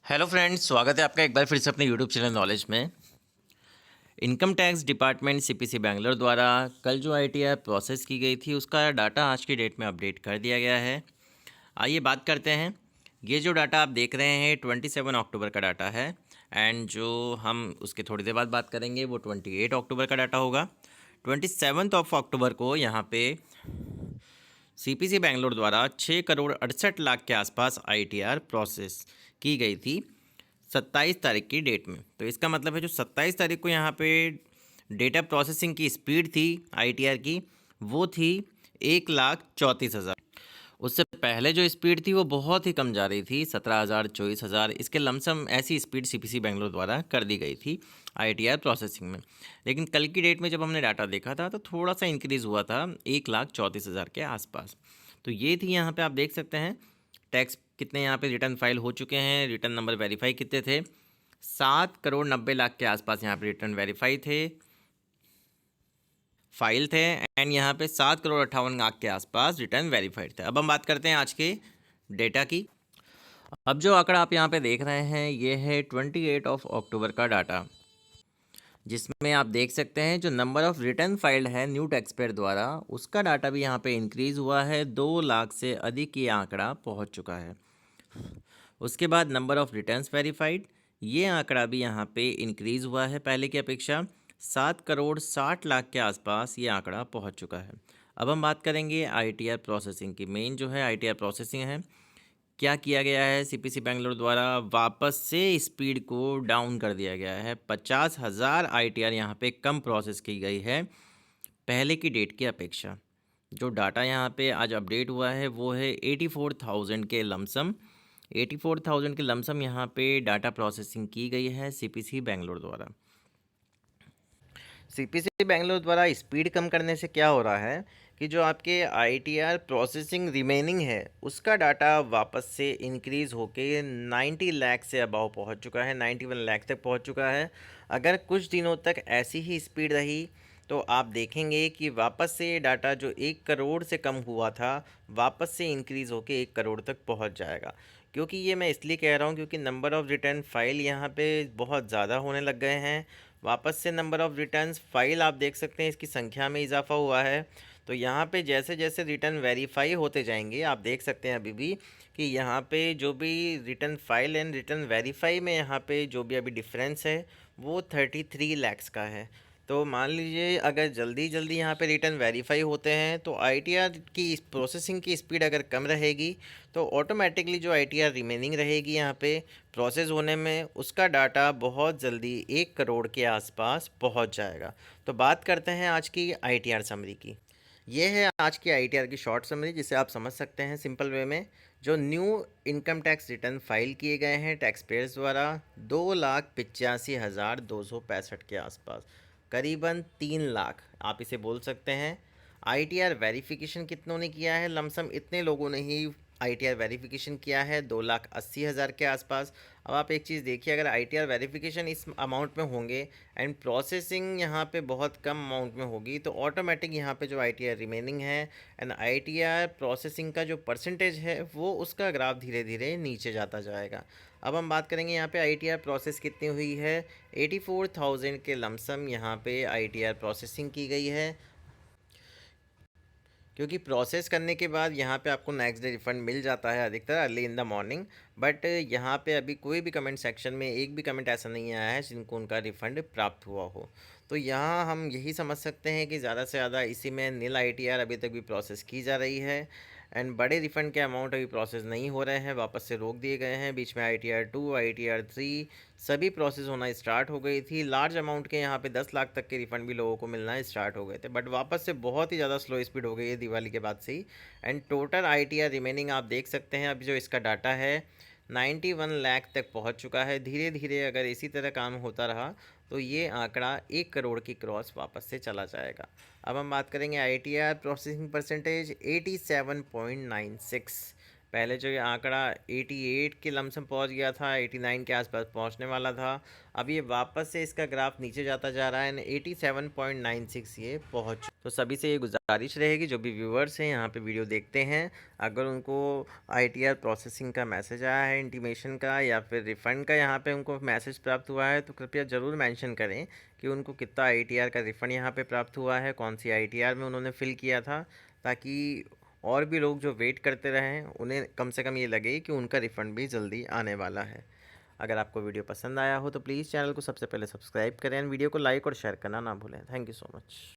Hello friends, स्वागत है आपका एक बार फिर से अपने यूट्यूब चैनल नॉलेज में। Income tax department CPC Bangalore द्वारा कल जो आईटीआर प्रोसेस की गई थी उसका डाटा आज की डेट में अपडेट कर दिया गया है। आइए बात करते हैं। ये जो डाटा आप देख रहे हैं 27 अक्टूबर का डाटा है एंड जो हम उसके थोड़ी देर बाद बात करेंगे वो 28 अक्टूबर का डाटा होगा। 27 ऑफ अक्टूबर को यहाँ पे सीपीसी बैंगलोर द्वारा 6 करोड़ 68 लाख के आसपास आईटीआर प्रोसेस की गई थी 27 तारीख की डेट में। तो इसका मतलब है जो 27 तारीख को यहाँ पे डेटा प्रोसेसिंग की स्पीड थी आईटीआर की वो थी 1,34,000। उससे पहले जो स्पीड थी वो बहुत ही कम जा रही थी 17,000 24,000 इसके लमसम ऐसी स्पीड सीपीसी बैंगलोर द्वारा कर दी गई थी आईटीआर प्रोसेसिंग में। लेकिन कल की डेट में जब हमने डाटा देखा था तो थोड़ा सा इंक्रीज़ हुआ था 1,34,000 के आसपास। तो ये थी यहाँ पे आप देख सकते हैं टैक्स कितने यहाँ पे रिटर्न फाइल हो चुके हैं, रिटर्न नंबर वेरीफाई कितने थे। 7,90,00,000 के आसपास यहाँ पे रिटर्न वेरीफाई थे, फाइल थे एंड यहाँ पे 7,58,00,000 के आसपास रिटर्न वेरीफाइड थे। अब हम बात करते हैं आज के डेटा की। अब जो आंकड़ा आप यहाँ पे देख रहे हैं ये है 28 ऑफ अक्टूबर का डाटा, जिसमें आप देख सकते हैं जो नंबर ऑफ़ रिटर्न फाइल्ड है न्यू टैक्स पेयर द्वारा उसका डाटा भी यहाँ पे इंक्रीज़ हुआ है। 2 लाख से अधिक ये आंकड़ा पहुँच चुका है। उसके बाद नंबर ऑफ़ रिटर्न्स वेरीफाइड, ये आंकड़ा भी यहाँ पे इंक्रीज़ हुआ है पहले की अपेक्षा। 7,60,00,000 के आसपास ये आंकड़ा पहुँच चुका है। अब हम बात करेंगे आईटीआर प्रोसेसिंग की। मेन जो है आईटीआर प्रोसेसिंग है, क्या किया गया है सीपीसी बैंगलोर द्वारा वापस से स्पीड को डाउन कर दिया गया है। 50,000 आईटीआर यहाँ पे कम प्रोसेस की गई है पहले की डेट की अपेक्षा। जो डाटा यहाँ पे आज अपडेट हुआ है वो है 84,000 के लमसम। 84,000 के लमसम यहाँ पे डाटा प्रोसेसिंग की गई है सीपीसी बैंगलोर द्वारा। सीपीसी बैंगलोर द्वारा स्पीड कम करने से क्या हो रहा है कि जो आपके आईटीआर प्रोसेसिंग रिमेनिंग है उसका डाटा वापस से इंक्रीज़ होके 90 लाख से अबाव पहुंच चुका है, 91 लाख तक पहुंच चुका है। अगर कुछ दिनों तक ऐसी ही स्पीड रही तो आप देखेंगे कि वापस से ये डाटा जो 1 करोड़ से कम हुआ था वापस से इंक्रीज़ होके 1 करोड़ तक पहुंच जाएगा। क्योंकि ये मैं इसलिए कह रहा हूँ क्योंकि नंबर ऑफ़ रिटर्न फाइल यहाँ पे बहुत ज़्यादा होने लग गए हैं। वापस से नंबर ऑफ़ रिटर्न्स फाइल आप देख सकते हैं इसकी संख्या में इजाफा हुआ है। तो यहाँ पे जैसे जैसे रिटर्न वेरीफाई होते जाएंगे आप देख सकते हैं अभी भी कि यहाँ पे जो भी return file and return verify में यहाँ पे जो भी अभी डिफरेंस है वो 33 लैक्स का है। तो मान लीजिए अगर जल्दी जल्दी यहाँ पे रिटर्न वेरीफाई होते हैं तो आईटीआर की प्रोसेसिंग की स्पीड अगर कम रहेगी तो ऑटोमेटिकली जो आईटीआर रिमेनिंग रहेगी यहाँ पे प्रोसेस होने में उसका डाटा बहुत जल्दी 1 करोड़ के आसपास पहुँच जाएगा। तो बात करते हैं आज की आईटीआर समरी की। ये है आज की आईटीआर की शॉर्ट समरी जिसे आप समझ सकते हैं सिंपल वे में। जो new income tax return file किए गए हैं टैक्स पेयर्स द्वारा 2,85,265 के आसपास, करीबन 3 लाख आप इसे बोल सकते हैं। आईटीआर वेरिफिकेशन कितनों ने किया है, लमसम इतने लोगों ने ही आईटीआर वेरिफिकेशन किया है 2,80,000 के आसपास। अब आप एक चीज़ देखिए, अगर आईटीआर वेरिफिकेशन इस अमाउंट में होंगे एंड प्रोसेसिंग यहाँ पे बहुत कम अमाउंट में होगी तो ऑटोमेटिक यहाँ पे जो आईटीआर रिमेनिंग है एंड आईटीआर प्रोसेसिंग का जो परसेंटेज है वो उसका ग्राफ धीरे धीरे नीचे जाता जाएगा। अब हम बात करेंगे यहाँ पे आईटीआर प्रोसेस कितनी हुई है। 84,000 के लमसम यहाँ पे आईटीआर प्रोसेसिंग की गई है। क्योंकि प्रोसेस करने के बाद यहाँ पे आपको नेक्स्ट डे रिफ़ंड मिल जाता है अधिकतर early in the morning. But यहाँ पे अभी कोई भी कमेंट सेक्शन में एक भी कमेंट ऐसा नहीं आया है जिनको उनका रिफ़ंड प्राप्त हुआ हो। तो यहाँ हम यही समझ सकते हैं कि ज़्यादा से ज़्यादा इसी में नील आईटीआर अभी तक भी प्रोसेस की जा रही है एंड बड़े रिफ़ंड के अमाउंट अभी प्रोसेस नहीं हो रहे हैं, वापस से रोक दिए गए हैं। बीच में आईटीआर 2 आईटीआर 3 सभी प्रोसेस होना स्टार्ट हो गई थी। लार्ज अमाउंट के यहाँ पे 10 लाख तक के रिफ़ंड भी लोगों को मिलना स्टार्ट हो गए थे, बट वापस से बहुत ही ज़्यादा स्लो स्पीड हो गई है दिवाली के बाद से ही। एंड टोटल आईटीआर रिमेनिंग आप देख सकते हैं अभी जो इसका डाटा है 91 लाख तक पहुंच चुका है। धीरे धीरे अगर इसी तरह काम होता रहा तो ये आंकड़ा 1 करोड़ की क्रॉस वापस से चला जाएगा। अब हम बात करेंगे आईटीआर प्रोसेसिंग परसेंटेज 87.96। पहले जो ये आंकड़ा 88 के लमसम पहुंच गया था, 89 के आसपास पहुंचने वाला था, अब ये वापस से इसका ग्राफ नीचे जाता जा रहा है 87.96 ये पहुंच। तो सभी से ये गुजारिश रहेगी, जो भी व्यूअर्स हैं यहाँ पे वीडियो देखते हैं, अगर उनको आईटीआर प्रोसेसिंग का मैसेज आया है इंटीमेशन का या फिर रिफ़ंड का यहाँ पे उनको मैसेज प्राप्त हुआ है, तो कृपया ज़रूर मेंशन करें कि उनको कितना आईटीआर का रिफ़ंड यहाँ पे प्राप्त हुआ है, कौन सी आईटीआर में उन्होंने फ़िल किया था, ताकि और भी लोग जो वेट करते रहें उन्हें कम से कम ये लगे कि उनका रिफ़ंड भी जल्दी आने वाला है। अगर आपको वीडियो पसंद आया हो तो प्लीज़ चैनल को सबसे पहले सब्सक्राइब करें, वीडियो को लाइक और शेयर करना ना भूलें। Thank you so much.